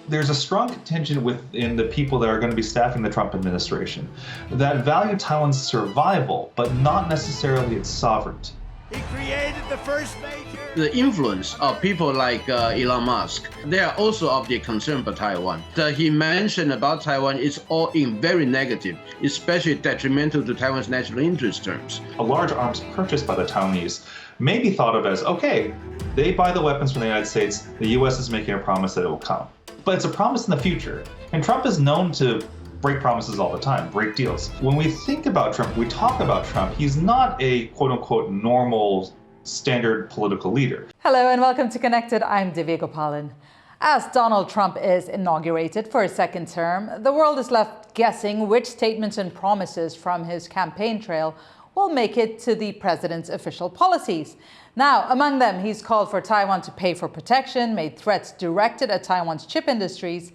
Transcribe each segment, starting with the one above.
there's a strong contingent within the people that are going to be staffing the Trump administration that value Taiwan's survival, but not necessarily its sovereignty. He created the first major... The influence of people like Elon Musk, they are also of the concern for Taiwan. He mentioned about Taiwan is all in very negative, especially detrimental to Taiwan's national interest terms. A large arms purchase by the Taiwanese may be thought of as, okay, they buy the weapons from the United States, the U.S. is making a promise that it will come. But it's a promise in the future. And Trump is known to break promises all the time, break deals. When we think about Trump, we talk about Trump, he's not a quote-unquote normal standard political leader. Hello and welcome to Connected. I'm Divya Gopalan. As Donald Trump is inaugurated for a second term, the world is left guessing which statements and promises from his campaign trail will make it to the president's official policies. Now, among them, he's called for Taiwan to pay for protection, made threats directed at Taiwan's chip industries,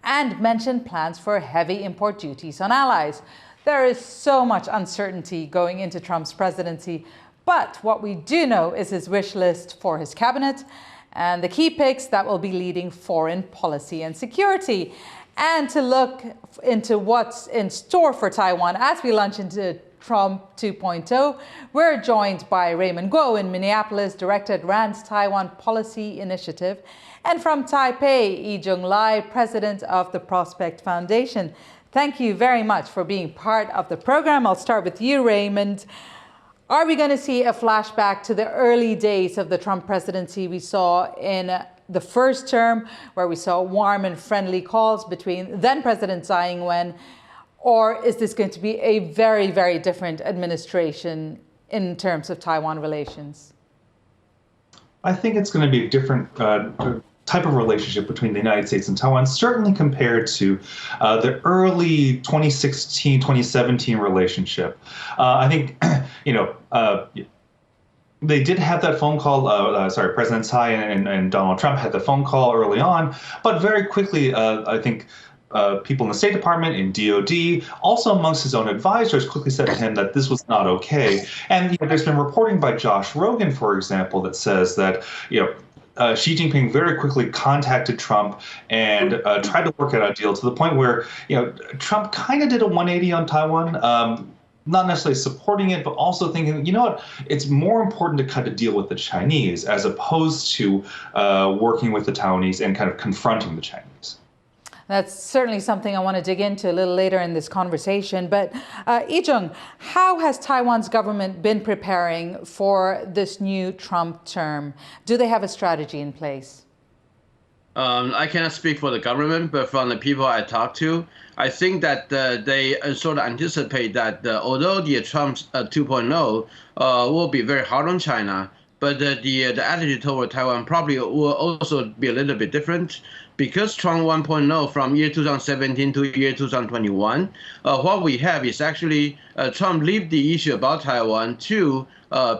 and mentioned plans for heavy import duties on allies. There is so much uncertainty going into Trump's presidency, but what we do know is his wish list for his cabinet and the key picks that will be leading foreign policy and security. And to look into what's in store for Taiwan as we launch into Trump 2.0, we're joined by Raymond in Minneapolis, director at Rand's Taiwan Policy Initiative, and from Taipei, I-Chung, president of the Prospect Foundation. Thank you very much for being part of the program. I'll start with you, Raymond. Are we going to see a flashback to the early days of the Trump presidency we saw in the first term, where we saw warm and friendly calls between then President Tsai Ing-wen? Or is this going to be a very, very different administration in terms of Taiwan relations? I think it's going to be a different type of relationship between the United States and Taiwan, certainly compared to the early 2016, 2017 relationship. I think, they did have that phone call, President Tsai and Donald Trump had the phone call early on, but very quickly, I think, people in the State Department, in DOD, also amongst his own advisors, quickly said to him that this was not okay. And there's been reporting by Josh Rogan, for example, that says that Xi Jinping very quickly contacted Trump and tried to work out a deal to the point where Trump kind of did a 180 on Taiwan. Not necessarily supporting it, but also thinking, it's more important to cut a deal with the Chinese as opposed to working with the Taiwanese and kind of confronting the Chinese. That's certainly something I want to dig into a little later in this conversation. But I-Chung, how has Taiwan's government been preparing for this new Trump term? Do they have a strategy in place? I cannot speak for the government, but from the people I talk to, I think that they sort of anticipate that although the Trump 2.0 will be very hard on China, but the attitude toward Taiwan probably will also be a little bit different. Because Trump 1.0 from year 2017 to year 2021, what we have is actually Trump leave the issue about Taiwan to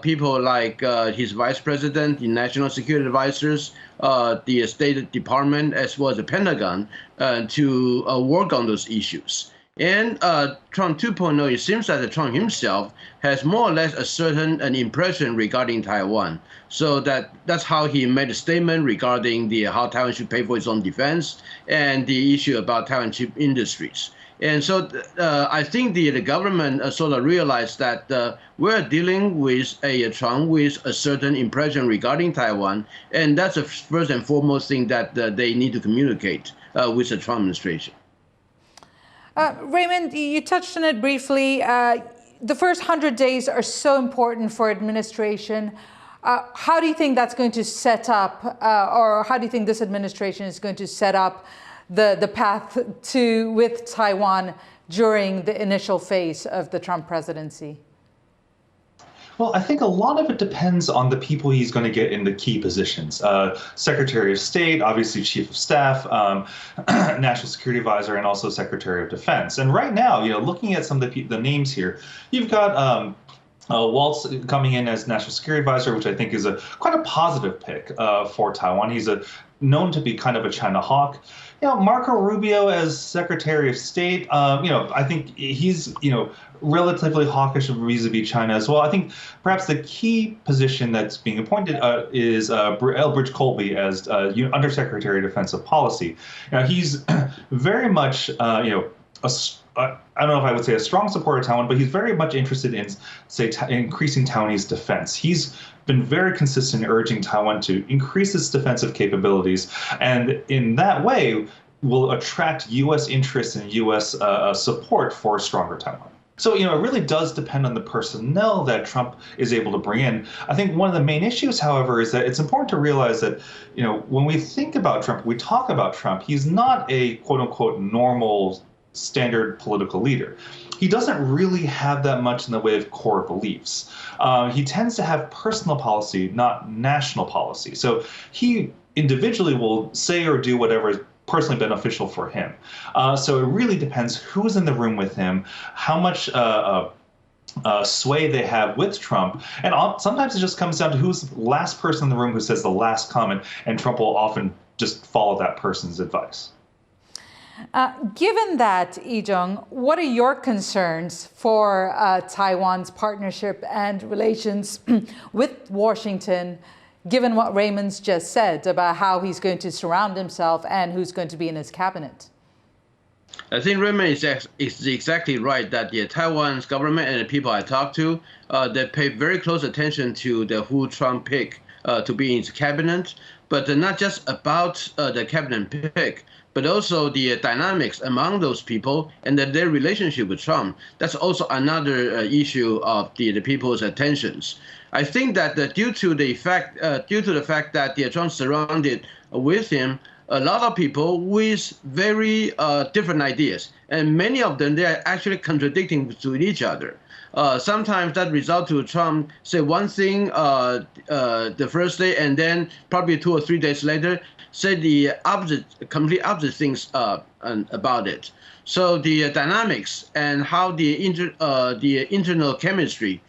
people like his vice president, the national security advisors, the State Department, as well as the Pentagon, to work on those issues. And Trump 2.0, it seems that Trump himself has more or less a certain impression regarding Taiwan. So that's how he made a statement regarding how Taiwan should pay for its own defense and the issue about Taiwan chip industries. And so I think the government sort of realized that we're dealing with a Trump with a certain impression regarding Taiwan. And that's the first and foremost thing that they need to communicate with the Trump administration. Raymond, you touched on it briefly. The first 100 days are so important for administration. How do you think that's going to set up, or how do you think this administration is going to set up the path with Taiwan during the initial phase of the Trump presidency? Well, I think a lot of it depends on the people he's going to get in the key positions. Secretary of State, obviously Chief of Staff, National Security Advisor, and also Secretary of Defense. And right now, looking at some of the names here, you've got Waltz coming in as National Security Advisor, which I think is quite a positive pick for Taiwan. He's a known to be kind of a China hawk. Marco Rubio as Secretary of State, I think he's, relatively hawkish vis-a-vis China as well. I think perhaps the key position that's being appointed is Elbridge Colby as Undersecretary of Defensive Policy. Now, he's very much, I don't know if I would say a strong supporter of Taiwan, but he's very much interested in, say, increasing Taiwanese defense. He's been very consistent in urging Taiwan to increase its defensive capabilities, and in that way will attract U.S. interest and U.S. Support for a stronger Taiwan. So, it really does depend on the personnel that Trump is able to bring in. I think one of the main issues, however, is that it's important to realize that, when we think about Trump, we talk about Trump, he's not a quote unquote normal standard political leader. He doesn't really have that much in the way of core beliefs. He tends to have personal policy, not national policy. So he individually will say or do whatever is personally beneficial for him. So it really depends who's in the room with him, how much sway they have with Trump. And sometimes it just comes down to who's the last person in the room who says the last comment, and Trump will often just follow that person's advice. Given that, I-Chung, what are your concerns for Taiwan's partnership and relations with Washington, given what Raymond's just said about how he's going to surround himself and who's going to be in his cabinet? I think Raymond is exactly right that the Taiwan's government and the people I talk to, they pay very close attention to who Trump picked to be in his cabinet, but not just about the cabinet pick, but also the dynamics among those people and their relationship with Trump. That's also another issue of the people's attentions. I think that due to the fact that Trump surrounded with him a lot of people with very different ideas, and many of them, they are actually contradicting to each other. Sometimes that results to Trump say one thing the first day, and then probably 2 or 3 days later say the opposite, complete opposite things about it. So the dynamics and how the internal chemistry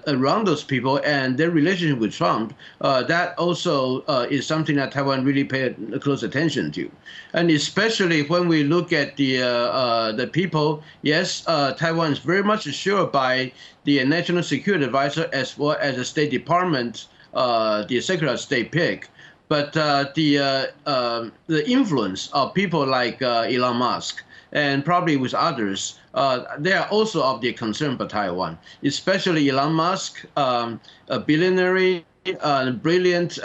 around those people and their relationship with Trump, that also is something that Taiwan really paid close attention to. And especially when we look at the people, yes, Taiwan is very much assured by the National Security Advisor as well as the State Department, the Secretary of State pick. But the influence of people like Elon Musk and probably with others, they are also of the concern for Taiwan, especially Elon Musk, a billionaire, brilliant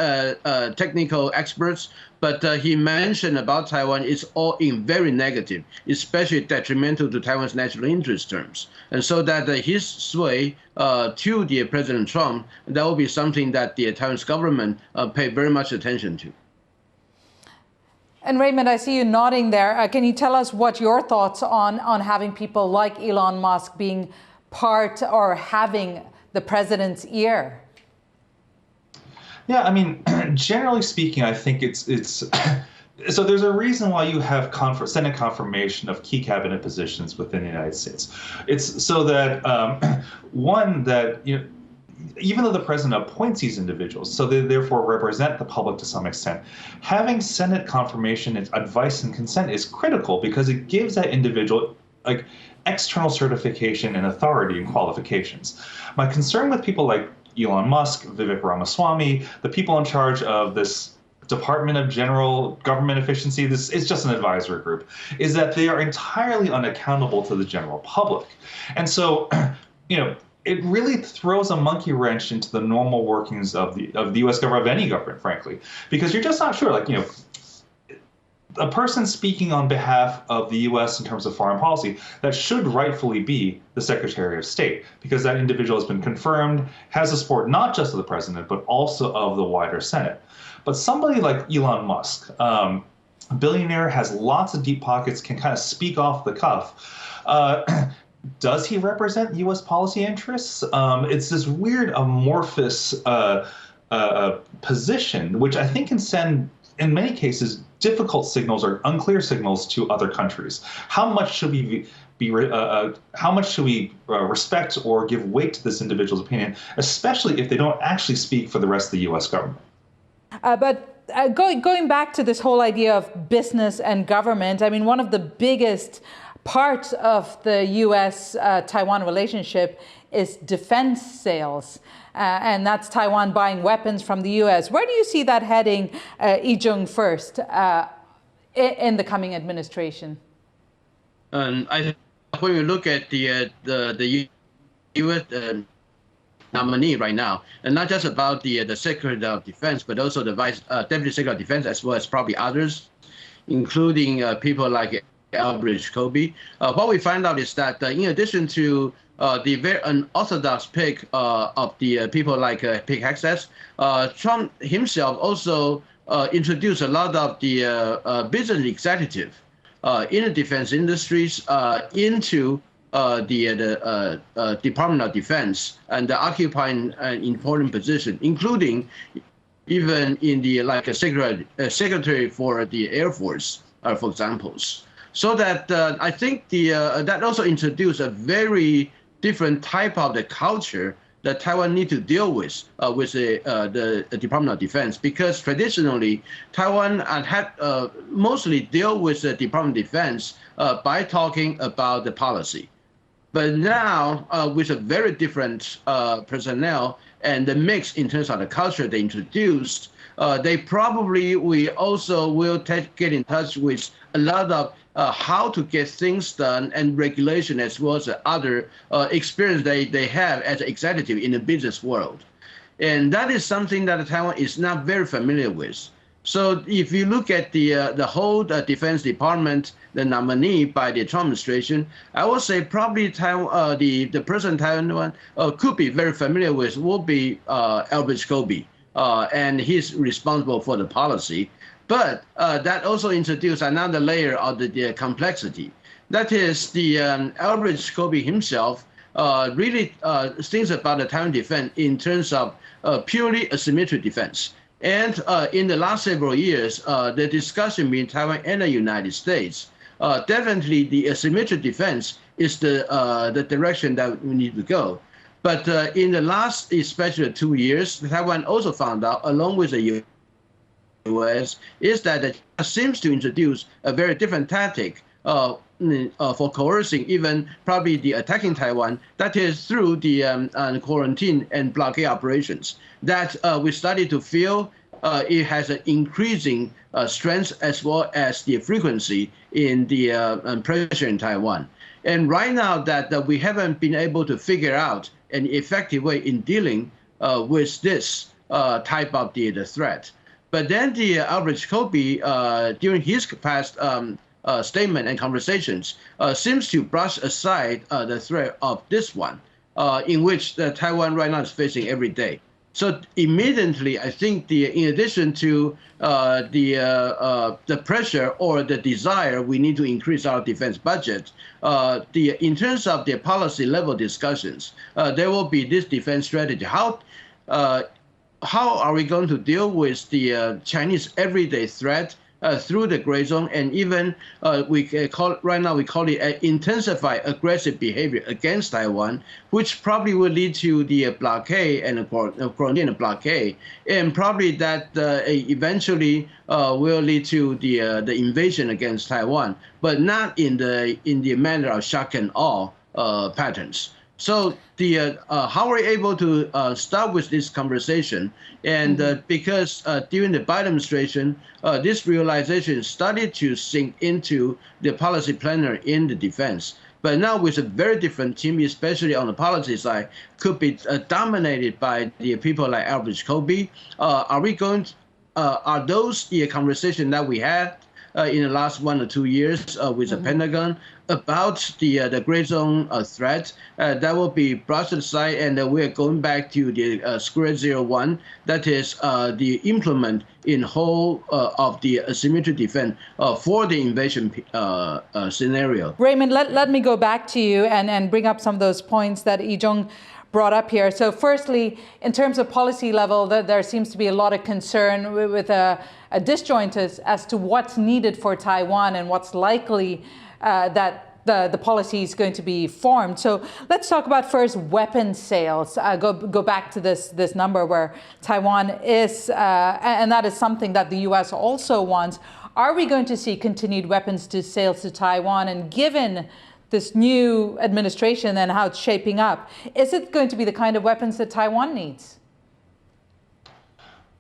technical experts, but he mentioned about Taiwan is all in very negative, especially detrimental to Taiwan's national interest terms. And so that his sway to the President Trump, that will be something that the Taiwan's government pay very much attention to. And Raymond, I see you nodding there. Can you tell us what your thoughts on having people like Elon Musk being part or having the president's ear? Yeah, I mean, generally speaking, I think it's so there's a reason why you have Senate confirmation of key cabinet positions within the United States. It's so that one, that even though the president appoints these individuals, so they therefore represent the public to some extent, having Senate confirmation, advice, and consent is critical because it gives that individual like external certification and authority and qualifications. My concern with people like Elon Musk, Vivek Ramaswamy, the people in charge of this Department of General Government Efficiency, this is just an advisory group, is that they are entirely unaccountable to the general public. And so, it really throws a monkey wrench into the normal workings of the U.S. government, of any government, frankly, because you're just not sure. Like, a person speaking on behalf of the U.S. in terms of foreign policy, that should rightfully be the Secretary of State, because that individual has been confirmed, has the support not just of the president, but also of the wider Senate. But somebody like Elon Musk, a billionaire, has lots of deep pockets, can kind of speak off the cuff. Does he represent U.S. policy interests? It's this weird amorphous position, which I think can send, in many cases, difficult signals or unclear signals to other countries. How much should we respect or give weight to this individual's opinion, especially if they don't actually speak for the rest of the U.S. government? But Going back to this whole idea of business and government, I mean, one of the biggest parts of the U.S.-Taiwan relationship is defense sales. And that's Taiwan buying weapons from the U.S. Where do you see that heading, I-Chung, first in the coming administration? When you look at the U.S. Nominee right now, and not just about the Secretary of Defense, but also the Deputy Secretary of Defense, as well as probably others, including people like Elbridge Colby. What we find out is that in addition to the very unorthodox pick of the people like Pete Hegseth, Trump himself also introduced a lot of the business executive in the defense industries into the Department of Defense and occupying an important position, including even in the secretary for the Air Force, for examples. So that I think that also introduced a very different type of the culture that Taiwan need to deal with the Department of Defense, because traditionally Taiwan had mostly deal with the Department of Defense by talking about the policy. But now, with a very different personnel and the mix in terms of the culture they introduced, they probably will get in touch with a lot of how to get things done and regulation, as well as other experience they have as an executive in the business world. And that is something that Taiwan is not very familiar with. So if you look at the whole Defense Department, the nominee by the Trump administration, I would say probably the person Taiwan could be very familiar with will be Elbridge Colby, and he's responsible for the policy. But that also introduced another layer of the complexity. That is, the Elbridge Colby himself really thinks about the Taiwan defense in terms of purely asymmetric defense. And in the last several years, the discussion between Taiwan and the United States, definitely the asymmetric defense is the direction that we need to go. But in the last, especially 2 years, Taiwan also found out, along with the U.S., is that it seems to introduce a very different tactic for coercing, even probably the attacking Taiwan, that is through the quarantine and blockade operations, that we started to feel it has an increasing strength as well as the frequency in the pressure in Taiwan. And right now that we haven't been able to figure out an effective way in dealing with this type of the threat. But then the Elbridge Colby, during his past statement and conversations, seems to brush aside the threat of this one, in which Taiwan right now is facing every day. So immediately, I think in addition to the pressure or the desire, we need to increase our defense budget. In terms of the policy level discussions, there will be this defense strategy. How are we going to deal with the Chinese everyday threat through the gray zone, and even we call it intensified aggressive behavior against Taiwan, which probably will lead to the blockade and quarantine blockade, and probably that eventually will lead to the invasion against Taiwan, but not in the manner of shock and awe patterns. So how we're able to start with this conversation, and because during the Biden administration, this realization started to sink into the policy planner in the defense. But now with a very different team, especially on the policy side, could be dominated by the people like Elbridge Colby. Are those the conversation that we had in the last 1 or 2 years with the Pentagon about the gray zone threat, that will be brushed aside, and we're going back to the square 01, that is the implement in whole of the asymmetric defense for the invasion scenario. Raymond, let me go back to you and bring up some of those points that I-Chung brought up here. So firstly, in terms of policy level, there seems to be a lot of concern with a disjoint as to what's needed for Taiwan and what's likely that the policy is going to be formed. So let's talk about first weapons sales. Go back to this number where Taiwan is, and that is something that the U.S. also wants. Are we going to see continued weapons sales to Taiwan? And given this new administration and how it's shaping up, is it going to be the kind of weapons that Taiwan needs?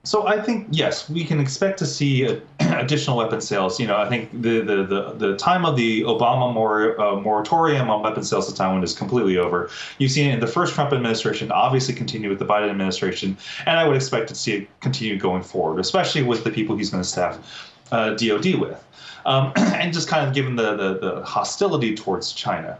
So I think, yes, we can expect to see additional weapons sales. I think the time of the Obama moratorium on weapons sales to Taiwan is completely over. You've seen it in the first Trump administration, obviously continue with the Biden administration, and I would expect to see it continue going forward, especially with the people he's going to staff DOD with. And just kind of given the hostility towards China.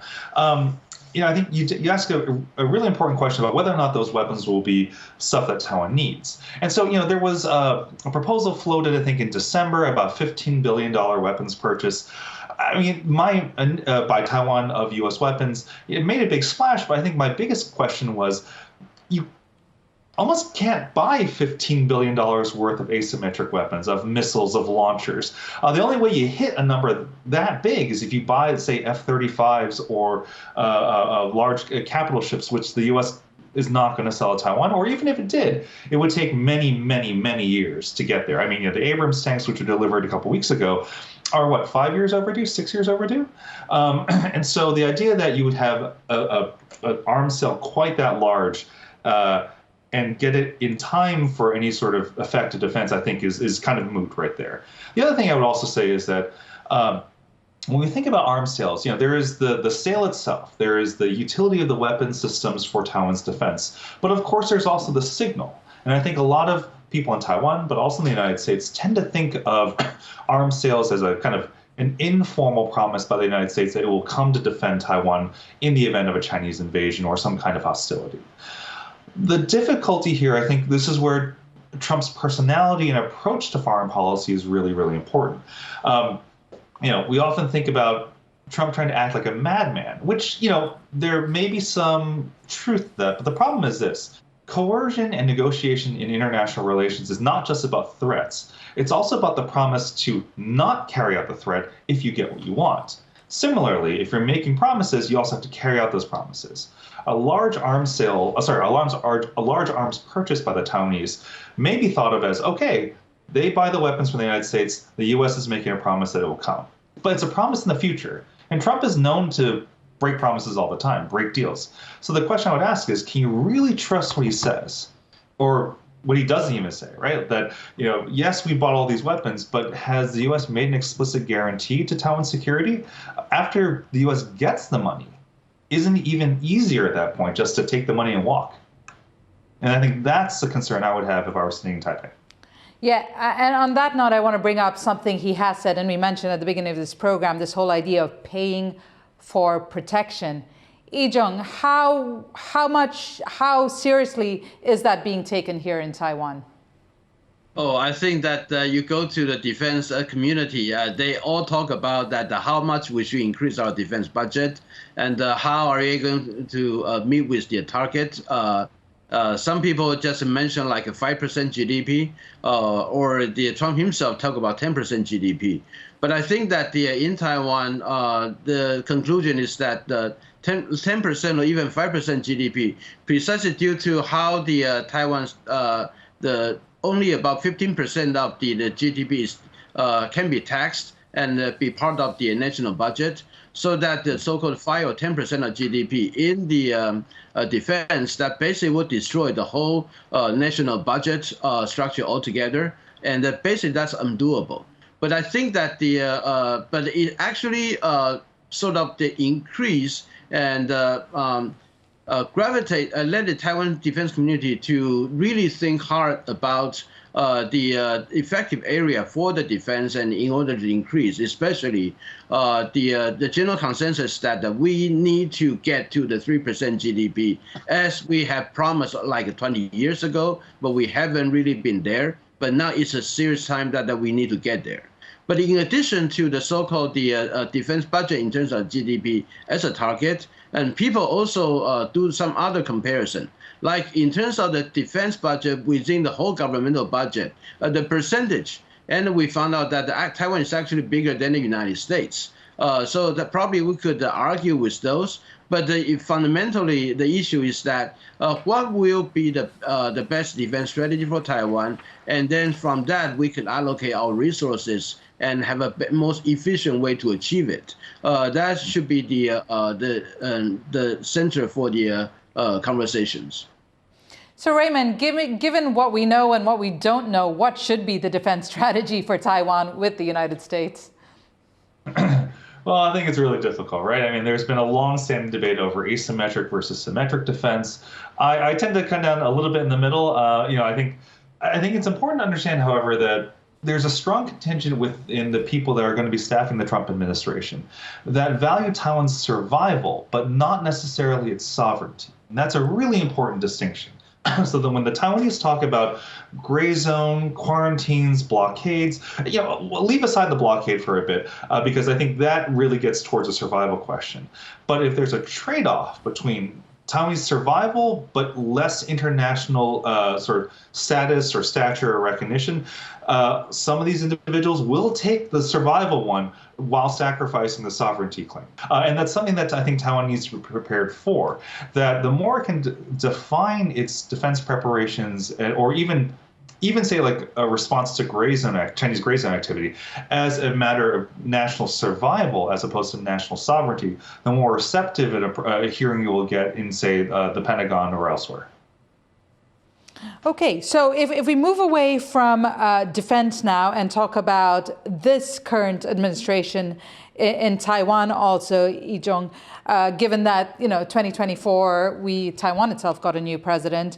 I think you ask a really important question about whether or not those weapons will be stuff that Taiwan needs. And so, there was a proposal floated, I think, in December about $15 billion weapons purchase. I mean, by Taiwan of U.S. weapons, it made a big splash, but I think my biggest question was, you almost can't buy $15 billion worth of asymmetric weapons, of missiles, of launchers. The only way you hit a number that big is if you buy, say, F-35s or large capital ships, which the U.S. is not going to sell to Taiwan, or even if it did, it would take many, many, many years to get there. I mean, the Abrams tanks, which were delivered a couple weeks ago, are 5 years overdue, 6 years overdue? And so the idea that you would have an arms sale quite that large and get it in time for any sort of effective defense, I think is kind of moot right there. The other thing I would also say is that when we think about arms sales, there is the sale itself, there is the utility of the weapon systems for Taiwan's defense, but of course there's also the signal. And I think a lot of people in Taiwan, but also in the United States, tend to think of arms sales as a kind of an informal promise by the United States that it will come to defend Taiwan in the event of a Chinese invasion or some kind of hostility. The difficulty here, I think this is where Trump's personality and approach to foreign policy is really, really important. We often think about Trump trying to act like a madman, which, there may be some truth to that. But the problem is this. Coercion and negotiation in international relations is not just about threats. It's also about the promise to not carry out the threat if you get what you want. Similarly, if you're making promises, you also have to carry out those promises. A large arms purchase by the Taiwanese may be thought of as, okay, they buy the weapons from the United States, the U.S. is making a promise that it will come. But it's a promise in the future. And Trump is known to break promises all the time, break deals. So the question I would ask is, can you really trust what he says? Or what he doesn't even say, right? That, yes, we bought all these weapons, but has the U.S. made an explicit guarantee to Taiwan's security? After the U.S. gets the money, isn't it even easier at that point just to take the money and walk? And I think that's the concern I would have if I were sitting in Taipei. Yeah, and on that note, I want to bring up something he has said, and we mentioned at the beginning of this program, this whole idea of paying for protection. I-Chung, how seriously is that being taken here in Taiwan? Oh, I think that you go to the defense community, they all talk about that how much we should increase our defense budget and how are we going to meet with the target. Some people just mention like a 5% GDP, or the Trump himself talk about 10% GDP. But I think that in Taiwan, the conclusion is that 10% or even 5% GDP, precisely due to how the Taiwan's only about 15% of the GDP can be taxed and be part of the national budget, so that the so-called 5 or 10% of GDP in the defense, that basically would destroy the whole national budget structure altogether, and basically that's undoable. But I think that but it actually sort of the increase and gravitate, led the Taiwan defense community to really think hard about the effective area for the defense, and in order to increase, especially the general consensus that we need to get to the 3% GDP, as we have promised like 20 years ago, but we haven't really been there. But now it's a serious time that we need to get there. But in addition to the so-called defense budget in terms of GDP as a target, and people also do some other comparison, like in terms of the defense budget within the whole governmental budget, the percentage, and we found out that Taiwan is actually bigger than the United States. So that probably we could argue with those. But fundamentally, the issue is that what will be the best defense strategy for Taiwan, and then from that we could allocate our resources and have a most efficient way to achieve it. That should be the center for the conversations. So Raymond, given what we know and what we don't know, what should be the defense strategy for Taiwan with the United States? Well, I think it's really difficult, right? I mean, there's been a long-standing debate over asymmetric versus symmetric defense. I tend to come down a little bit in the middle. I think it's important to understand, however, that there's a strong contingent within the people that are going to be staffing the Trump administration that value Taiwan's survival, but not necessarily its sovereignty. And that's a really important distinction. So that when the Taiwanese talk about gray zone, quarantines, blockades, leave aside the blockade for a bit, because I think that really gets towards a survival question. But if there's a trade-off between Taiwanese survival, but less international sort of status or stature or recognition, some of these individuals will take the survival one while sacrificing the sovereignty claim. And that's something that I think Taiwan needs to be prepared for, that the more it can define its defense preparations, or even say like a response to Chinese gray zone activity as a matter of national survival as opposed to national sovereignty, the more receptive a hearing you will get in, say, the Pentagon or elsewhere. Okay, so if we move away from defense now and talk about this current administration in Taiwan also, I-Chung, given that, 2024, Taiwan itself got a new president,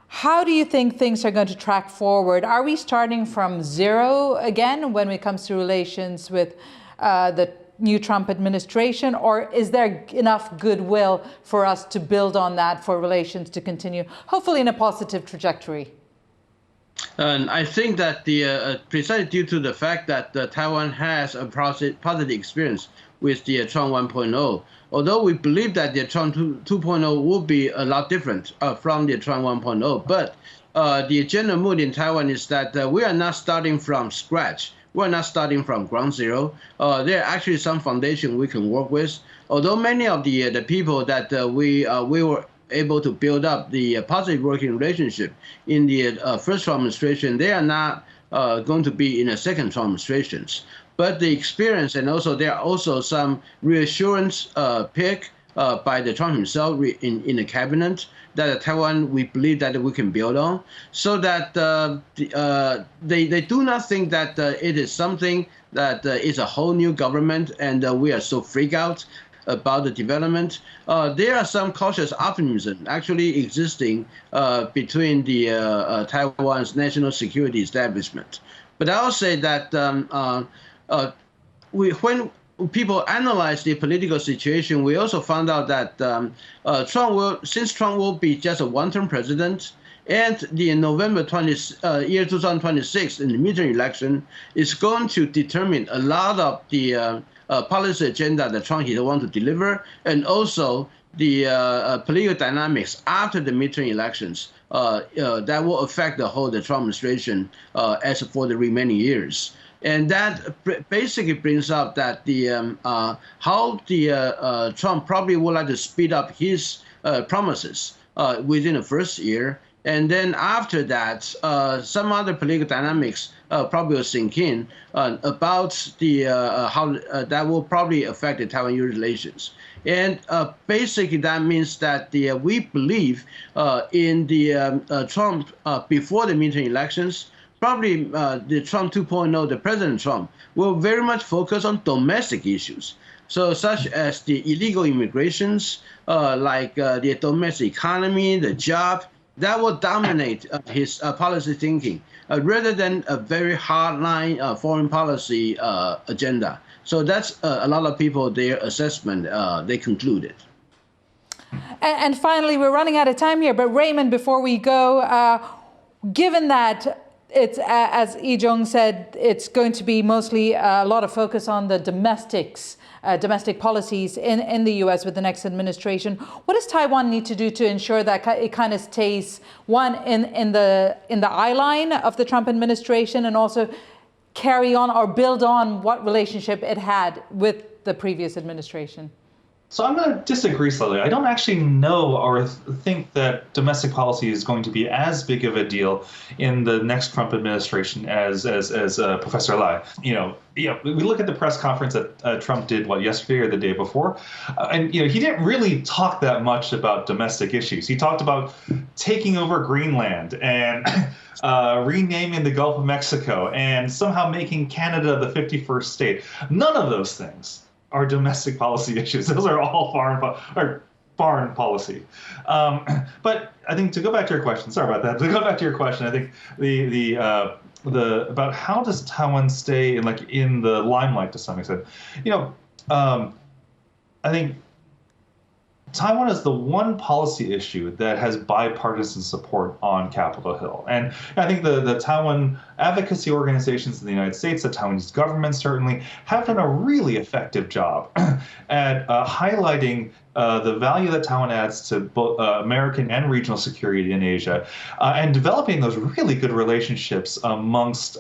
how do you think things are going to track forward? Are we starting from zero again when it comes to relations with the new Trump administration, or is there enough goodwill for us to build on that for relations to continue, hopefully in a positive trajectory? And I think that precisely due to the fact that Taiwan has a positive experience with the Trump 1.0, although we believe that the Trump 2.0 will be a lot different from the Trump 1.0, but the general mood in Taiwan is that we are not starting from scratch. We're not starting from ground zero. There are actually some foundation we can work with. Although many of the people that we were able to build up the positive working relationship in the first Trump administration, they are not going to be in the second Trump administrations. But the experience, and also there are also some reassurance pick by the Trump himself in the cabinet that Taiwan, we believe that we can build on, so that they do not think that it is something that is a whole new government and we are so freaked out about the development. There are some cautious optimism actually existing between the Taiwan's national security establishment. But I'll say that when people analyze the political situation, we also found out that since Trump will be just a one-term president, and the November 2026 in the midterm election is going to determine a lot of the policy agenda that Trump he want to deliver, and also the political dynamics after the midterm elections that will affect the Trump administration as for the remaining years. And that basically brings up that how Trump probably would like to speed up his promises within the first year. And then after that, some other political dynamics probably will sink in about how that will probably affect the Taiwan-U.S. relations. And basically that means that we believe in the Trump before the midterm elections, probably the Trump 2.0, the President Trump, will very much focus on domestic issues. So such as the illegal immigrations, like the domestic economy, the job, that will dominate his policy thinking rather than a very hardline foreign policy agenda. So that's a lot of people, their assessment, they concluded. And finally, we're running out of time here, but Raymond, before we go, given that it's, as I-Chung said, it's going to be mostly a lot of focus on the domestic policies in the U.S. with the next administration. What does Taiwan need to do to ensure that it kind of stays, one, in the eye line of the Trump administration, and also carry on or build on what relationship it had with the previous administration? So I'm going to disagree slightly. I don't actually know or think that domestic policy is going to be as big of a deal in the next Trump administration as Professor Lai. We look at the press conference that Trump did yesterday or the day before, and he didn't really talk that much about domestic issues. He talked about taking over Greenland and renaming the Gulf of Mexico and somehow making Canada the 51st state. None of those things are domestic policy issues. Those are all foreign policy. But I think to go back to your question, sorry about that. To go back to your question, I think the about how does Taiwan stay in the limelight to some extent. I think Taiwan is the one policy issue that has bipartisan support on Capitol Hill. And I think the Taiwan advocacy organizations in the United States, the Taiwanese government certainly, have done a really effective job at highlighting the value that Taiwan adds to both American and regional security in Asia, and developing those really good relationships amongst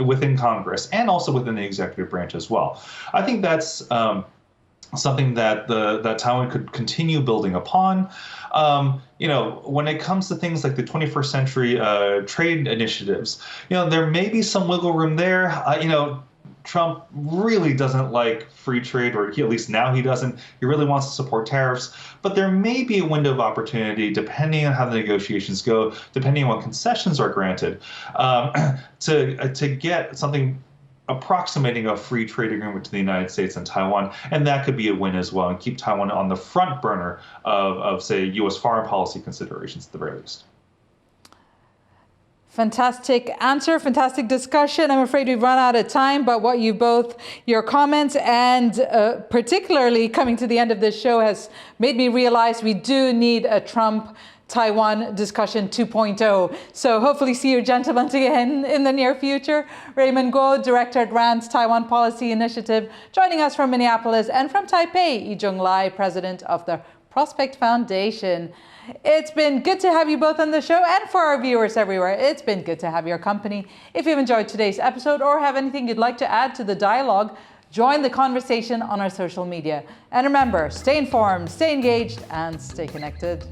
within Congress and also within the executive branch as well. I think that's something that that Taiwan could continue building upon. When it comes to things like the 21st century trade initiatives, there may be some wiggle room there. Trump really doesn't like free trade, or at least now he doesn't. He really wants to support tariffs. But there may be a window of opportunity, depending on how the negotiations go, depending on what concessions are granted, to get something approximating a free trade agreement between the United States and Taiwan, and that could be a win as well, and keep Taiwan on the front burner of say, U.S. foreign policy considerations at the very least. Fantastic answer, fantastic discussion. I'm afraid we've run out of time, but your comments and particularly coming to the end of this show has made me realize we do need a Trump-Taiwan discussion 2.0. So hopefully see you gentlemen again in the near future. Raymond Guo, Director at RAND's Taiwan Policy Initiative, joining us from Minneapolis, and from Taipei, I-Chung Lai, President of the Prospect Foundation. It's been good to have you both on the show, and for our viewers everywhere, it's been good to have your company. If you've enjoyed today's episode or have anything you'd like to add to the dialogue, join the conversation on our social media. And remember, stay informed, stay engaged, and stay connected.